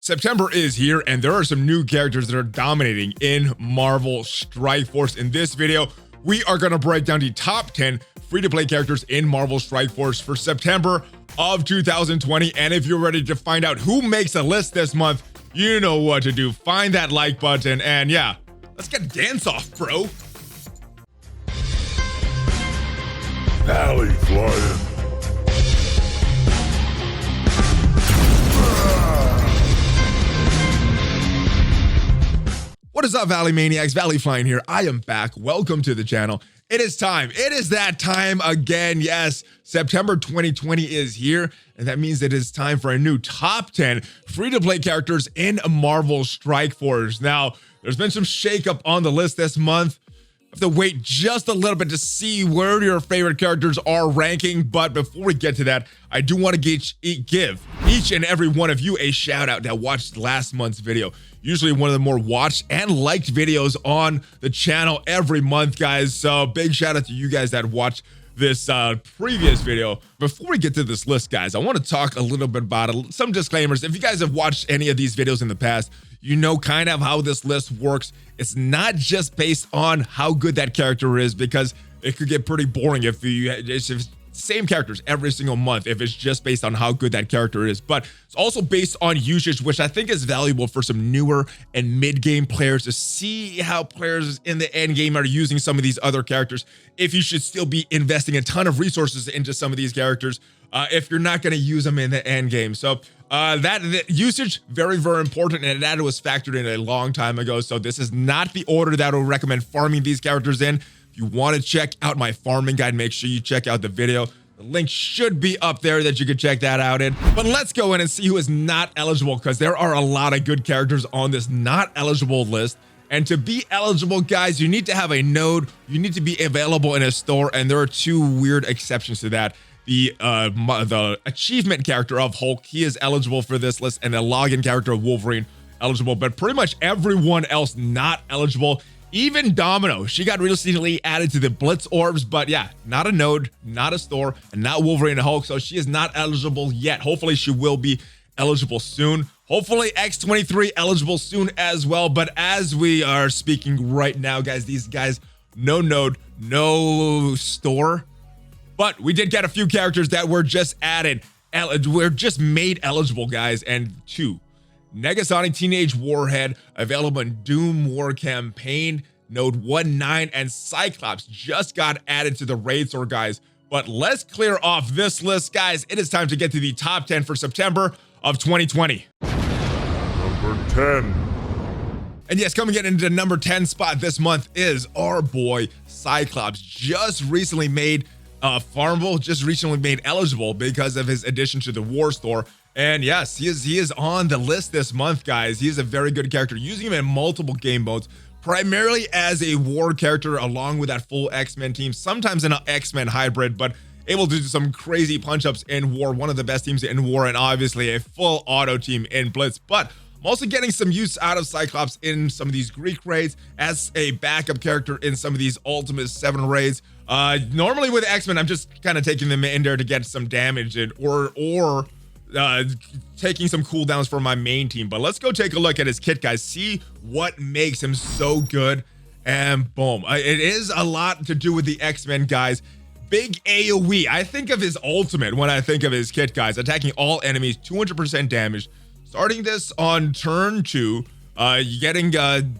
September is here, and there are some new characters that are dominating in Marvel Strike Force. In this video, we are going to break down the top 10 free-to-play characters in Marvel Strike Force for September of 2020. And if you're ready to find out who makes a list this month, you know what to do. Find that like button, and yeah, let's get dance off, bro. ValleyFlyin. What is up, Valley Maniacs? ValleyFlyin here. I am back. Welcome to the channel. It is time. It is that time again. Yes, September 2020 is here, and that means it is time for a new top 10 free-to-play characters in Marvel Strike Force. Now, there's been some shakeup on the list this month. I have to wait just a little bit to see where your favorite characters are ranking, but before we get to that, I do want to give each and every one of you a shout out that watched last month's video. Usually one of the more watched and liked videos on the channel every month, guys. So big shout out to you guys that watched this previous video. Before we get to this list, guys, I want to talk a little bit about it. Some disclaimers. If you guys have watched any of these videos in the past, you know kind of how this list works. It's not just based on how good that character is, because it could get pretty boring if it's same characters every single month if it's just based on how good that character is. But it's also based on usage, which I think is valuable for some newer and mid-game players to see how players in the end game are using some of these other characters, if you should still be investing a ton of resources into some of these characters if you're not going to use them in the end game. So that usage, very important, and that was factored in a long time ago. So this is not the order that I would recommend farming these characters in. If you want to check out my farming guide, make sure you check out the video. The link should be up there that you could check that out in. But let's go in and see who is not eligible, because there are a lot of good characters on this not eligible list. And to be eligible, guys, you need to have a node. You need to be available in a store, and there are two weird exceptions to that. The achievement character of Hulk, he is eligible for this list, and the login character of Wolverine eligible, but pretty much everyone else not eligible. Even Domino, she got recently added to the Blitz orbs, but yeah, not a node, not a store, and not Wolverine and Hulk, so she is not eligible yet. Hopefully she will be eligible soon. Hopefully X-23 eligible soon as well. But as we are speaking right now, guys, these guys, no node, no store. But we did get a few characters that were just added, were just made eligible, guys, and two. Negasonic Teenage Warhead, available in Doom War Campaign, Node 1-9, and Cyclops just got added to the raid store, guys. But let's clear off this list, guys. It is time to get to the top 10 for September of 2020. Number 10. And yes, coming in into the number 10 spot this month is our boy Cyclops. Just recently made Farmable, just recently made eligible because of his addition to the War Store. And yes, he is on the list this month, guys. He is a very good character, using him in multiple game modes, primarily as a war character along with that full X-Men team, sometimes in an X-Men hybrid, but able to do some crazy punch-ups in war, one of the best teams in war, and obviously a full auto team in Blitz. But I'm also getting some use out of Cyclops in some of these Greek raids as a backup character in some of these Ultimate 7 raids. Normally with X-Men, I'm just kind of taking them in there to get some damage in, or taking some cooldowns for my main team. But let's go take a look at his kit, guys, see what makes him so good, and boom. It is a lot to do with the X-Men, guys. Big AoE. I think of his ultimate when I think of his kit, guys. Attacking all enemies, 200% damage. Starting this on turn 2, you're getting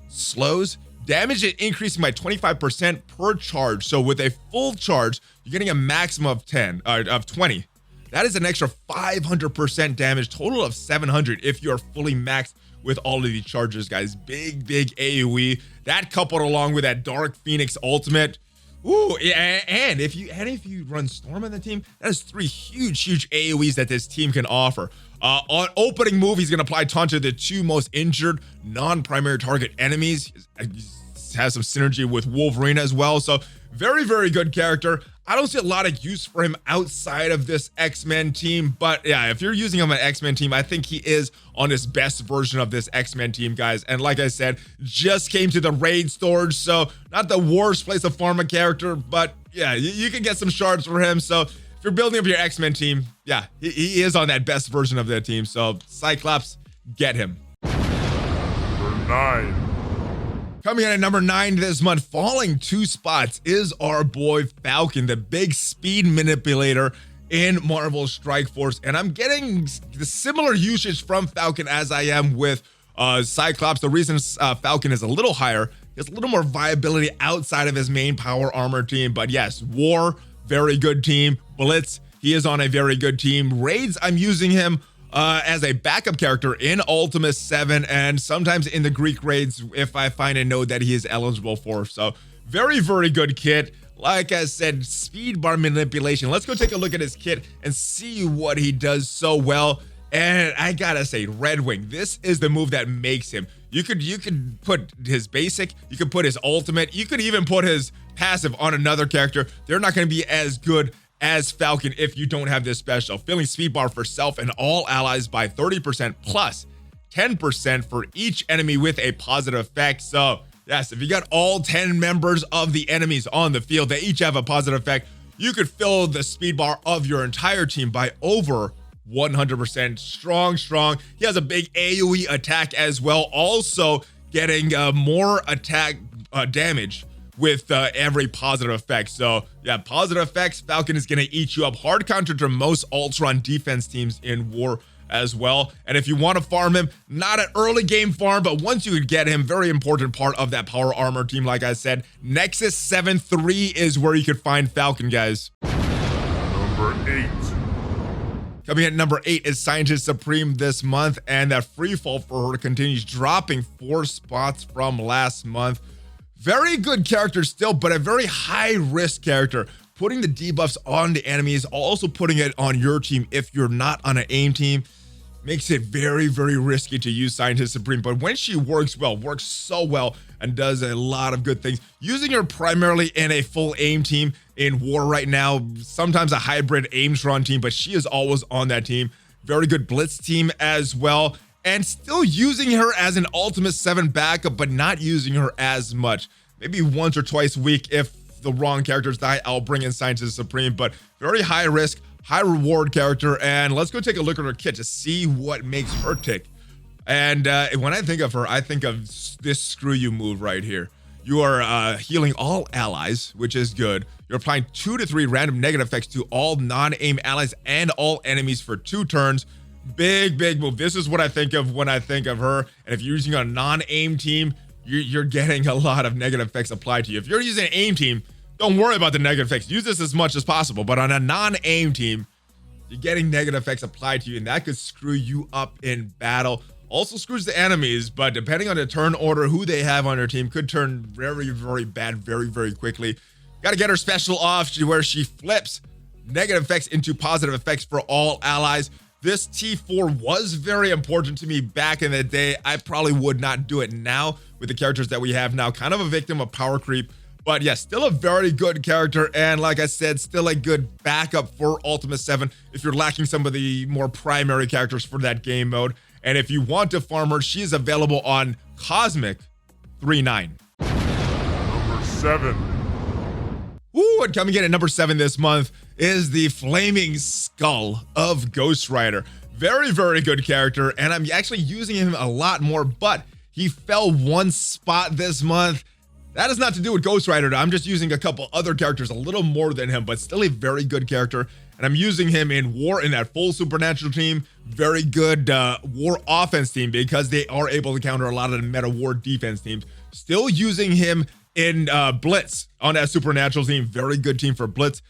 slows. Damage is increasing by 25% per charge. So with a full charge, you're getting a maximum of 20. That is an extra 500% damage, total of 700 if you're fully maxed with all of these charges, guys. Big AoE. That coupled along with that Dark Phoenix ultimate. Ooh, and if you run Storm on the team, that is 3 huge AoEs that this team can offer. On opening move, he's gonna apply taunt to the 2 most injured non-primary target enemies. Has some synergy with Wolverine as well. So very good character. I don't see a lot of use for him outside of this X-Men team, but yeah, if you're using him on an X-Men team, I think he is on his best version of this X-Men team, guys. And like I said, just came to the raid storage, so not the worst place to farm a character, but yeah, you can get some shards for him. So if you're building up your X-Men team, yeah, he is on that best version of that team. So Cyclops, get him. Number 9. Coming in at number 9 this month, falling 2 spots, is our boy Falcon, the big speed manipulator in Marvel Strike Force. And I'm getting the similar usage from Falcon as I am with Cyclops. The reason Falcon is a little higher, he has a little more viability outside of his main power armor team. But yes, War, very good team. Blitz, he is on a very good team. Raids, I'm using him as a backup character in Ultimate 7 and sometimes in the Greek raids if I find a node that he is eligible for. So very, very good kit. Like I said, speed bar manipulation. Let's go take a look at his kit and see what he does so well. And I gotta say, Red Wing, this is the move that makes him. You could put his basic, you could put his ultimate, you could even put his passive on another character. They're not gonna be as good as Falcon if you don't have this special. Filling speed bar for self and all allies by 30% plus 10% for each enemy with a positive effect. So yes, if you got all 10 members of the enemies on the field, they each have a positive effect, you could fill the speed bar of your entire team by over 100%. Strong. He has a big AoE attack as well, also getting more attack damage with every positive effect. So yeah, positive effects, Falcon is gonna eat you up. Hard counter to most Ultron defense teams in War as well. And if you want to farm him, not an early game farm, but once you get him, very important part of that power armor team. Like I said, Nexus 7-3 is where you could find Falcon, guys. Number 8. Coming at number 8 is Scientist Supreme this month, and that free fall for her continues, dropping 4 spots from last month. Very good character still, but a very high risk character. Putting the debuffs on the enemies, also putting it on your team if you're not on an aim team, makes it very, very risky to use Scientist Supreme. But when she works well, works so well, and does a lot of good things, using her primarily in a full aim team in War right now, sometimes a hybrid Aimtron team, but she is always on that team. Very good Blitz team as well, and still using her as an Ultimate 7 backup, but not using her as much. Maybe once or twice a week if the wrong characters die, I'll bring in Scientist Supreme, but very high risk, high reward character. And let's go take a look at her kit to see what makes her tick. And when I think of her, I think of this screw you move right here. You are healing all allies, which is good. You're applying 2 to 3 random negative effects to all non-aim allies and all enemies for 2 turns. Big move. This is what I think of when I think of her. And if you're using a non-aim team, you're getting a lot of negative effects applied to you. If you're using an aim team, don't worry about the negative effects. Use this as much as possible. But on a non-aim team, you're getting negative effects applied to you, and that could screw you up in battle. Also screws the enemies, but depending on the turn order, who they have on their team could turn very, very bad very quickly. Got to get her special off where she flips negative effects into positive effects for all allies. This T4 was very important to me back in the day. I probably would not do it now with the characters that we have now. Kind of a victim of power creep, but yes, still a very good character. And like I said, still a good backup for Ultimate 7 if you're lacking some of the more primary characters for that game mode. And if you want to farm her, she is available on Cosmic 3.9. Number 7. Ooh, and coming in at number 7 this month is the Flaming Skull of Ghost Rider. Very good character, and I'm actually using him a lot more, but he fell 1 spot this month. That has not to do with Ghost Rider. I'm just using a couple other characters a little more than him, but still a very good character. And I'm using him in War in that full supernatural team. Very good War offense team because they are able to counter a lot of the meta War defense teams. Still using him in Blitz on that supernatural team. Very good team for Blitz.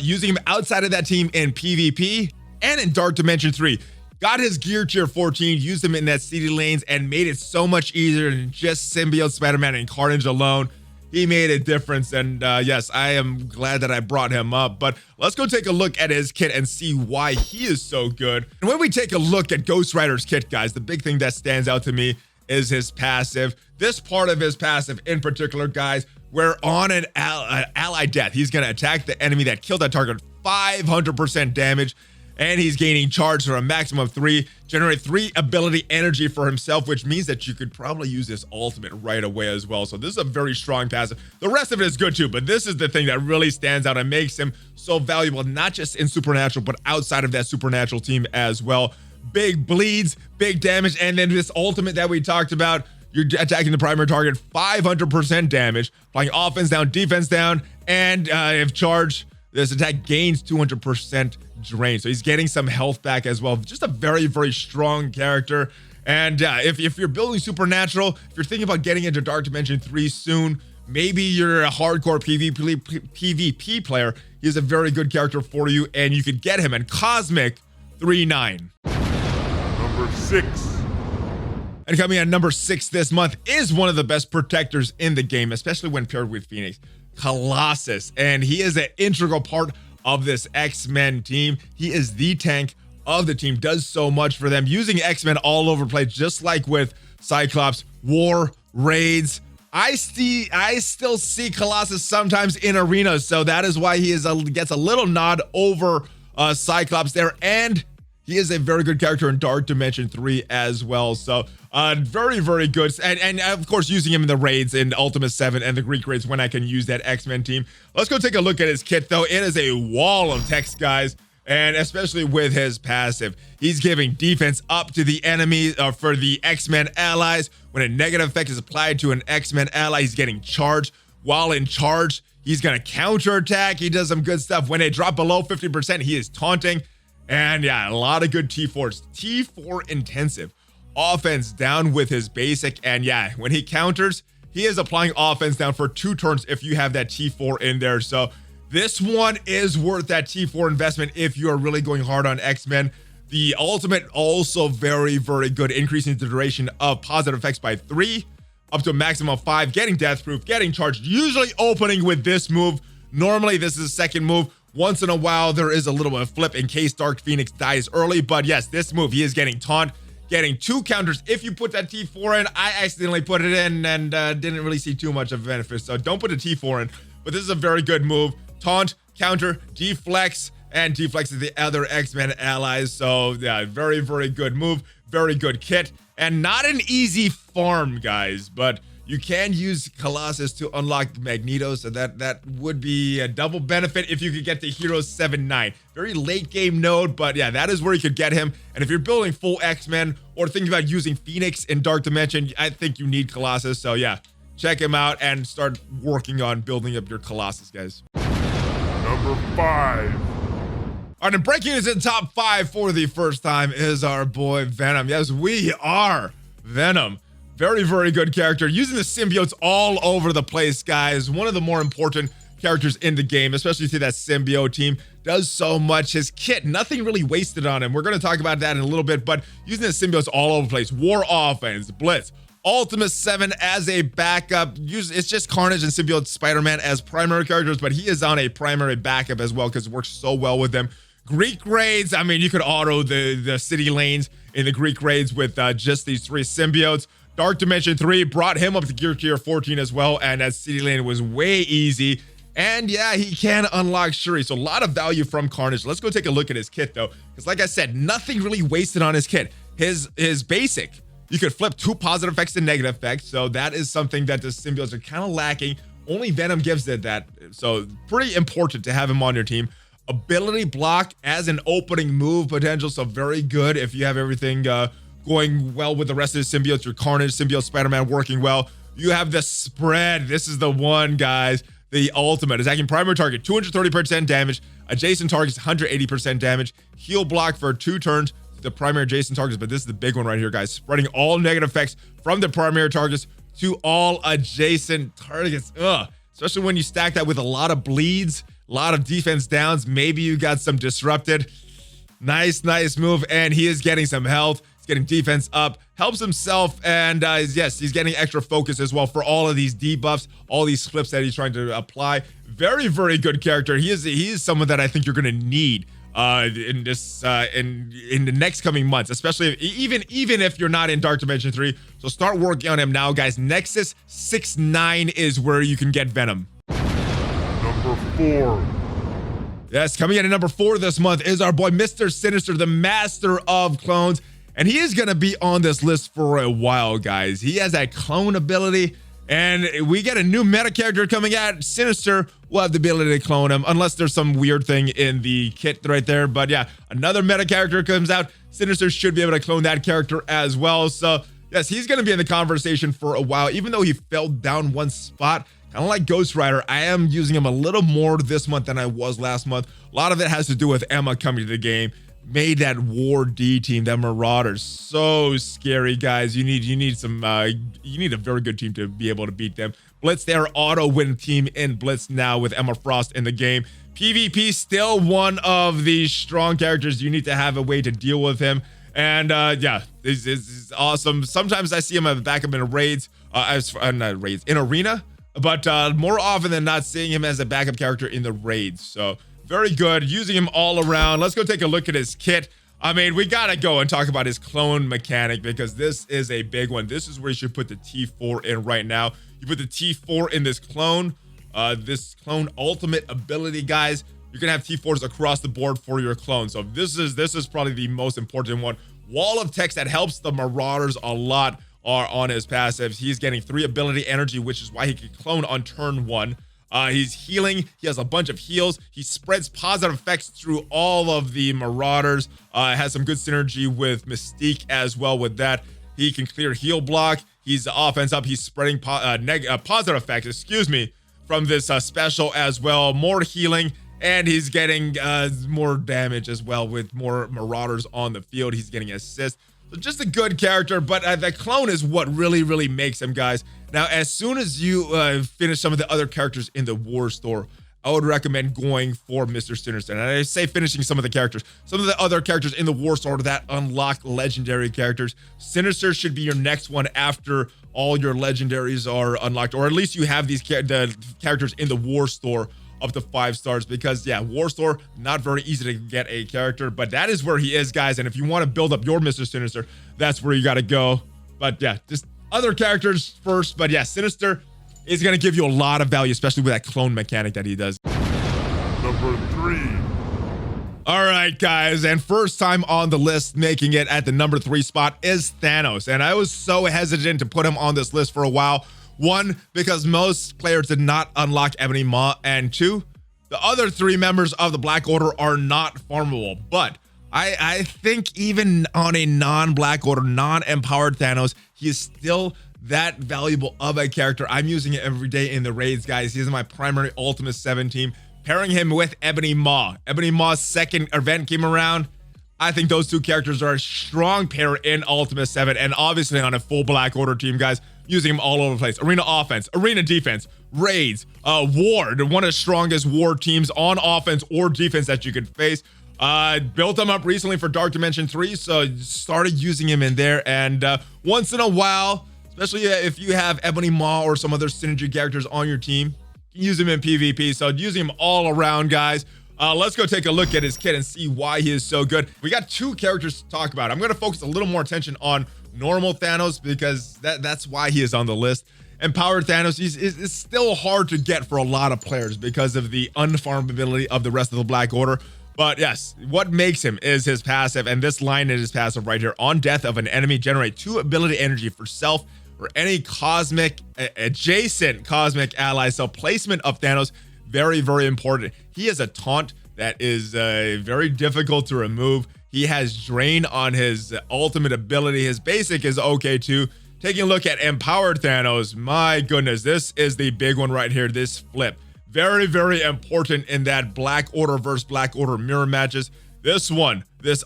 Using him outside of that team in PvP and in Dark Dimension 3. Got his gear tier 14, used him in that CD lanes, and made it so much easier than just Symbiote, Spider-Man, and Carnage alone. He made a difference, and yes, I am glad that I brought him up. But let's go take a look at his kit and see why he is so good. And when we take a look at Ghost Rider's kit, guys, the big thing that stands out to me is his passive. This part of his passive in particular, guys, where on an ally death, he's going to attack the enemy that killed that target, 500% damage, and he's gaining charge for a maximum of 3, generate 3 ability energy for himself, which means that you could probably use this ultimate right away as well. So this is a very strong passive. The rest of it is good too, but this is the thing that really stands out and makes him so valuable, not just in Supernatural, but outside of that Supernatural team as well. big bleeds, big damage, and then this ultimate that we talked about, you're attacking the primary target, 500% damage, applying offense down, defense down, and if charged, this attack gains 200% drain. So he's getting some health back as well. Just a very, very strong character. And if you're building Supernatural, if you're thinking about getting into Dark Dimension 3 soon, maybe you're a hardcore PvP player, he's a very good character for you, and you could get him in Cosmic 3-9. Number 6. And coming at number 6 this month is one of the best protectors in the game, especially when paired with Phoenix, Colossus. And he is an integral part of this X-Men team. He is the tank of the team, does so much for them, using X-Men all over the place, just like with Cyclops, War, Raids. I still see Colossus sometimes in arenas, so that is why he gets a little nod over Cyclops there, and he is a very good character in Dark Dimension 3 as well. So very, very good. And of course, using him in the raids in Ultimate 7 and the Greek raids when I can use that X-Men team. Let's go take a look at his kit, though. It is a wall of text, guys. And especially with his passive, he's giving defense up to the enemy for the X-Men allies. When a negative effect is applied to an X-Men ally, he's getting charged. While in charge, he's going to counterattack. He does some good stuff. When they drop below 50%, he is taunting. And yeah, a lot of good T4s. T4 intensive. Offense down with his basic. And yeah, when he counters, he is applying offense down for 2 turns if you have that T4 in there. So this one is worth that T4 investment if you are really going hard on X-Men. The ultimate also very, very good, increasing the duration of positive effects by 3, up to a maximum of 5, getting death proof, getting charged, usually opening with this move. Normally, this is a second move. Once in a while, there is a little bit of flip in case Dark Phoenix dies early. But yes, this move, he is getting taunt, getting 2 counters. If you put that T4 in, I accidentally put it in and didn't really see too much of a benefit. So don't put a T4 in, but this is a very good move. Taunt, counter, deflex, and deflexes the other X-Men allies. So yeah, very, very good move, very good kit, and not an easy farm, guys, but you can use Colossus to unlock Magneto, so that would be a double benefit if you could get the Hero 7-9. Very late game node, but yeah, that is where you could get him. And if you're building full X-Men or thinking about using Phoenix in Dark Dimension, I think you need Colossus. So yeah, check him out and start working on building up your Colossus, guys. Number 5. All right, and breaking into the top 5 for the first time is our boy Venom. Yes, we are Venom. Very, very good character. Using the symbiotes all over the place, guys. One of the more important characters in the game, especially to that symbiote team. Does so much. His kit, nothing really wasted on him. We're going to talk about that in a little bit, but using the symbiotes all over the place. War offense, blitz, Ultimate 7 as a backup. It's just Carnage and Symbiote Spider-Man as primary characters, but he is on a primary backup as well because it works so well with them. Greek raids, I mean, you could auto the city lanes in the Greek raids with just these 3 symbiotes. Dark Dimension 3 brought him up to gear tier 14 as well, and that city lane was way easy. And yeah, he can unlock Shuri, so a lot of value from Carnage. Let's go take a look at his kit, though, because like I said, nothing really wasted on his kit. His basic, you could flip 2 positive effects to negative effects, so that is something that the symbiotes are kind of lacking. Only Venom gives it that, so pretty important to have him on your team. Ability block as an opening move potential, so very good if you have everything going well with the rest of the symbiotes. Your Carnage, Symbiote, Spider-Man working well. You have the spread. This is the one, guys. The ultimate. Attacking primary target, 230% damage. Adjacent targets, 180% damage. Heal block for 2 turns to the primary adjacent targets, but this is the big one right here, guys. Spreading all negative effects from the primary targets to all adjacent targets. Especially when you stack that with a lot of bleeds, a lot of defense downs. Maybe you got some disrupted. Nice move, and he is getting some health. He's getting defense up, helps himself, and yes, he's getting extra focus as well for all of these debuffs, all these flips that he's trying to apply. Very, very good character. He is someone that I think you're going to need in the next coming months, especially even if you're not in Dark Dimension 3. So start working on him now, guys. Nexus 6-9 is where you can get Venom. Number 4. Yes, coming in at number 4 this month is our boy Mr. Sinister, the master of clones. And he is going to be on this list for a while, guys. He has that clone ability, and we get a new meta character coming out. Sinister will have the ability to clone him, unless there's some weird thing in the kit right there. But yeah, another meta character comes out. Sinister should be able to clone that character as well. So yes, he's going to be in the conversation for a while, even though he fell down one spot. Kind of like Ghost Rider, I am using him a little more this month than I was last month. A lot of it has to do with Emma coming to the game. Made that War D team, that Marauders, so scary, guys. You need some you need a very good team to be able to beat them. Blitz, their auto win team in Blitz now with Emma Frost in the game. PvP still one of the strong characters. You need to have a way to deal with him. And yeah, this is awesome. Sometimes I see him at backup in raids, not raids, in arena. But more often than not, seeing him as a backup character in the raids. So very good, using him all around. Let's go take a look at his kit. I mean, we gotta go and talk about his clone mechanic because this is a big one. This is where you should put the T4 in right now. You put the T4 in this clone ultimate ability, guys. You're gonna have T4s across the board for your clone. So this is probably the most important one. Wall of text that helps the Marauders a lot are on his passives. He's getting 3 ability energy, which is why he can clone on turn 1. He's healing. He has a bunch of heals. He spreads positive effects through all of the Marauders. Has some good synergy with Mystique as well with that. He can clear heal block. He's offense up. He's spreading positive effects, excuse me, from this special as well. More healing. And he's getting more damage as well with more Marauders on the field. He's getting assists. So just a good character, but the clone is what really makes him, guys. Now, as soon as you finish some of the other characters in the War Store, I would recommend going for Mr. Sinister. And I say finishing some of the characters. Some of the other characters in the War Store that unlock legendary characters. Sinister should be your next one after all your legendaries are unlocked, or at least you have these the characters in the War Store up to 5 stars, because yeah, War Store, not very easy to get a character, but that is where he is, guys. And if you want to build up your Mr. Sinister, that's where you got to go. But yeah, just other characters first. But yeah, Sinister is going to give you a lot of value, especially with that clone mechanic that he does. Number 3. All right, guys, and first time on the list making it at the number 3 spot is Thanos. And I was so hesitant to put him on this list for a while. 1, because most players did not unlock Ebony Maw, and 2, the other 3 members of the Black Order are not farmable. But I think even on a non-Black Order, non-empowered Thanos, he is still that valuable of a character. I'm using it every day in the raids, guys. He's in my primary Ultimate 7 team, pairing him with Ebony Maw. Ebony Maw's second event came around. I think those 2 characters are a strong pair in Ultimate 7, and obviously on a full Black Order team, guys, using them all over the place. Arena offense, arena defense, raids, war, one of the strongest war teams on offense or defense that you could face. Built them up recently for Dark Dimension 3, so started using him in there. And once in a while, especially if you have Ebony Maw or some other synergy characters on your team, you can use him in PvP. So using him all around, guys. Let's go take a look at his kit and see why he is so good. We got 2 characters to talk about. I'm going to focus a little more attention on normal Thanos because that's why he is on the list. Empowered Thanos is still hard to get for a lot of players because of the unfarmability of the rest of the Black Order. But yes, what makes him is his passive, and this line is his passive right here. On death of an enemy, generate 2 ability energy for self or any adjacent cosmic ally. So placement of Thanos, very important. He has a taunt that is very difficult to remove. He has drain on his ultimate ability. His basic is okay too. Taking a look at empowered Thanos, my goodness, this is the big one right here, this flip. Very important in that Black Order versus Black Order mirror matches. This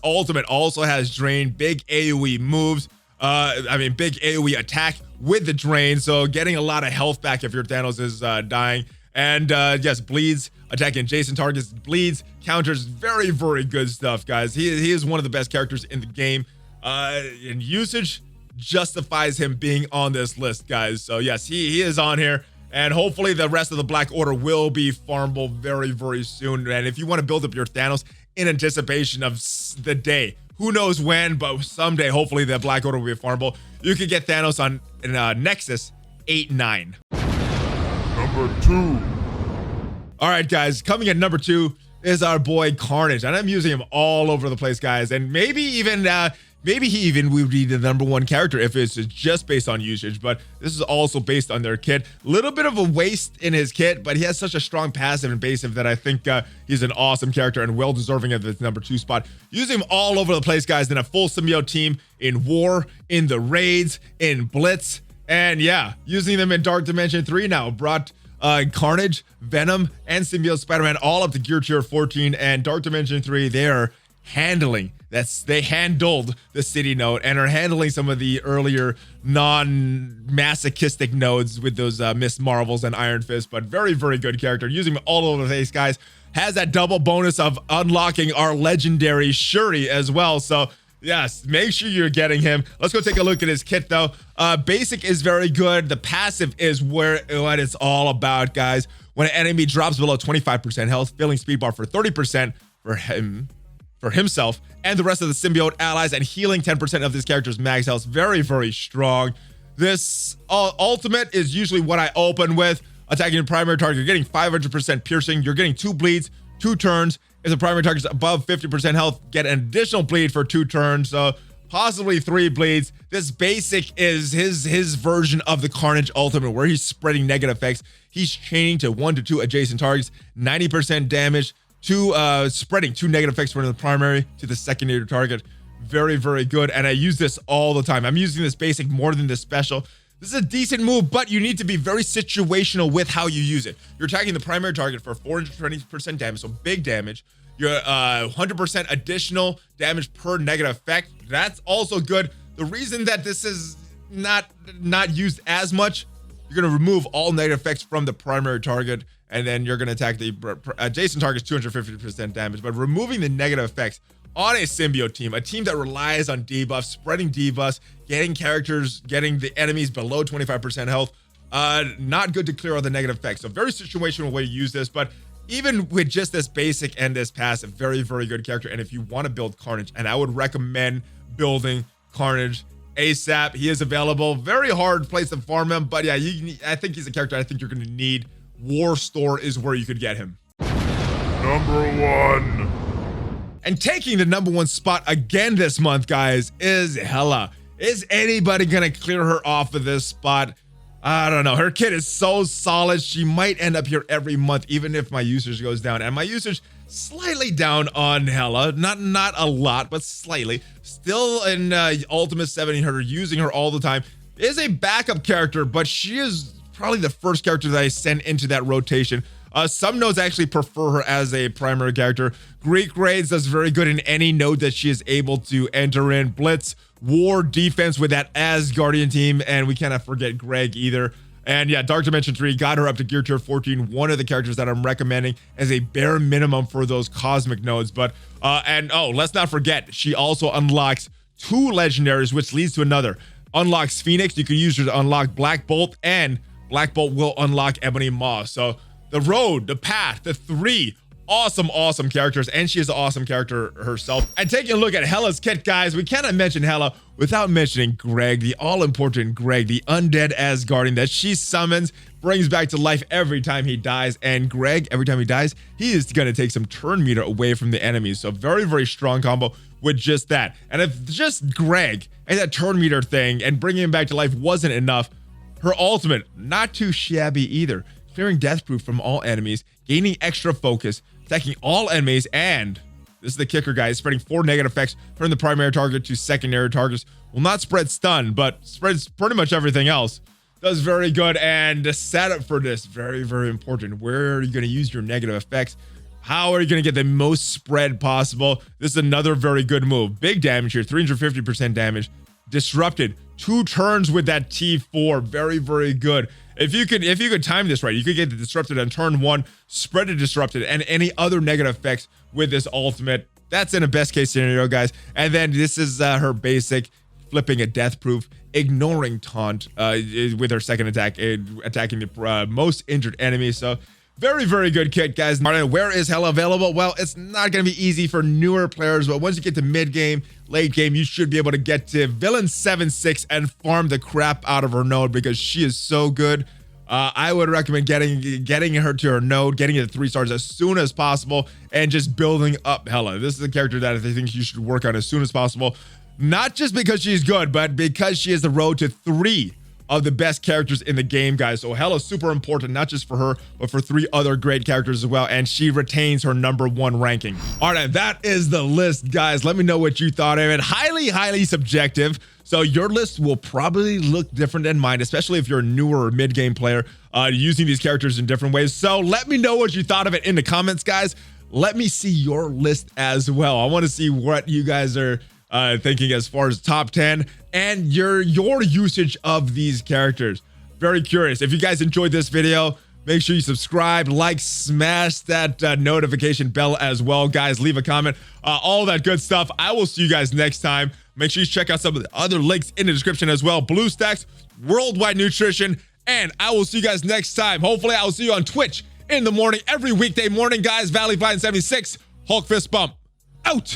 ultimate also has drain, big AoE moves. Big AoE attack with the drain. So getting a lot of health back if your Thanos is dying. And yes, bleeds, attacking adjacent targets, bleeds, counters, very good stuff, guys. He is one of the best characters in the game. And usage justifies him being on this list, guys. So yes, he is on here. And hopefully the rest of the Black Order will be farmable very soon. And if you want to build up your Thanos in anticipation of the day, who knows when, but someday, hopefully the Black Order will be farmable. You can get Thanos on Nexus 8-9. Number 2. All right, guys, coming at number 2 is our boy Carnage, and I'm using him all over the place, guys. And maybe even Maybe he even would be the #1 character if it's just based on usage, but this is also based on their kit. Little bit of a waste in his kit, but he has such a strong passive and basive that I think he's an awesome character and well deserving of the #2 spot. Using him all over the place, guys, in a full symbiote team, in war, in the raids, in blitz, and yeah, using them in Dark Dimension 3 now. Brought Carnage, Venom, and Symbiote Spider-Man all up to gear tier 14, and Dark Dimension 3, they're handling they handled the city node and are handling some of the earlier non-masochistic nodes with those Miss Marvels and Iron Fist, but very, very good character. Using him all over the place, guys. Has that double bonus of unlocking our legendary Shuri as well. So yes, make sure you're getting him. Let's go take a look at his kit though. Basic is very good. The passive is what it's all about, guys. When an enemy drops below 25% health, filling speed bar for 30% for himself and the rest of the symbiote allies, and healing 10% of this character's max health. Very, very strong. This ultimate is usually what I open with. Attacking the primary target, you're getting 500% piercing. You're getting 2 bleeds, 2 turns. If the primary target's above 50% health, get an additional bleed for 2 turns. So possibly 3 bleeds. This basic is his version of the Carnage ultimate, where he's spreading negative effects. He's chaining to 1 to 2 adjacent targets, 90% damage, spreading 2 negative effects from the primary to the secondary target. Very, very good. And I use this all the time. I'm using this basic more than this special. This is a decent move, but you need to be very situational with how you use it. You're attacking the primary target for 420% damage, so big damage. You're 100% additional damage per negative effect. That's also good. The reason that this is not used as much, you're going to remove all negative effects from the primary target, and then you're going to attack the adjacent target's 250% damage. But removing the negative effects on a symbiote team, a team that relies on debuffs, spreading debuffs, getting the enemies below 25% health, not good to clear all the negative effects. So very situational way to use this, but even with just this basic and this passive, very, very good character. And if you want to build Carnage, and I would recommend building Carnage ASAP. He is available. Very hard place to farm him, but yeah, I think he's a character I think you're going to need. War Store is where you could get him. #1. And taking the #1 spot again this month, guys, is Hela. Is anybody gonna clear her off of this spot? I don't know. Her kit is so solid. She might end up here every month, even if my usage goes down. And my usage slightly down on Hela. Not a lot, but slightly. Still in Ultimate 70 her, using her all the time. Is a backup character, but she is probably the first character that I send into that rotation. Some nodes actually prefer her as a primary character. Greek Raids does very good in any node that she is able to enter in. Blitz, War, Defense with that Asgardian team, and we cannot forget Greg either. And yeah, Dark Dimension 3 got her up to gear tier 14. One of the characters that I'm recommending as a bare minimum for those cosmic nodes. But let's not forget, she also unlocks 2 legendaries, which leads to another. Unlocks Phoenix. You can use her to unlock Black Bolt, and Black Bolt will unlock Ebony Maw. So the road, the path, the 3 awesome characters, and she is an awesome character herself. And taking a look at Hela's kit, guys, we cannot mention Hela without mentioning Greg, the all-important Greg, the undead Asgardian that she summons, brings back to life every time he dies. And Greg, every time he dies, he is going to take some turn meter away from the enemies. So very, very strong combo with just that. And if just Greg and that turn meter thing and bringing him back to life wasn't enough, her ultimate, not too shabby either. Clearing death proof from all enemies, gaining extra focus, attacking all enemies, and this is the kicker, guys, spreading 4 negative effects from the primary target to secondary targets. Will not spread stun, but spreads pretty much everything else. Does very good. And the setup for this, very, very important. Where are you going to use your negative effects? How are you going to get the most spread possible? This is another very good move. Big damage here, 350% damage. Disrupted, 2 turns with that T4. Very, very good. If you could time this right, you could get the disrupted on turn 1, spread the disrupted, and any other negative effects with this ultimate. That's in a best case scenario, guys. And then this is her basic, flipping a death proof, ignoring taunt with her second attack, attacking the most injured enemy. So very, very good kit, guys. Where is Hela available? Well, it's not going to be easy for newer players, but once you get to mid game, late game, you should be able to get to Villain 7-6 and farm the crap out of her node because she is so good. I would recommend getting her to her node, getting it to 3 stars as soon as possible, and just building up Hela. This is a character that I think you should work on as soon as possible. not just because she's good, but because she is the road to 3 of the best characters in the game, guys. So Hela's super important, not just for her, but for 3 other great characters as well. And she retains her #1 ranking. All right, that is the list, guys. Let me know what you thought of it. Highly subjective. So your list will probably look different than mine, especially if you're a newer or mid-game player using these characters in different ways. So let me know what you thought of it in the comments, guys. Let me see your list as well. I want to see what you guys are thinking as far as top 10 and your usage of these characters. Very curious. If you guys enjoyed this video, make sure you subscribe, like, smash that notification bell as well, guys. Leave a comment, all that good stuff. I will see you guys next time. Make sure you check out some of the other links in the description as well. BlueStacks, Worldwide Nutrition, and I will see you guys next time. Hopefully, I will see you on Twitch in the morning, every weekday morning, guys. ValleyFlyin 76, Hulk Fist Bump, out.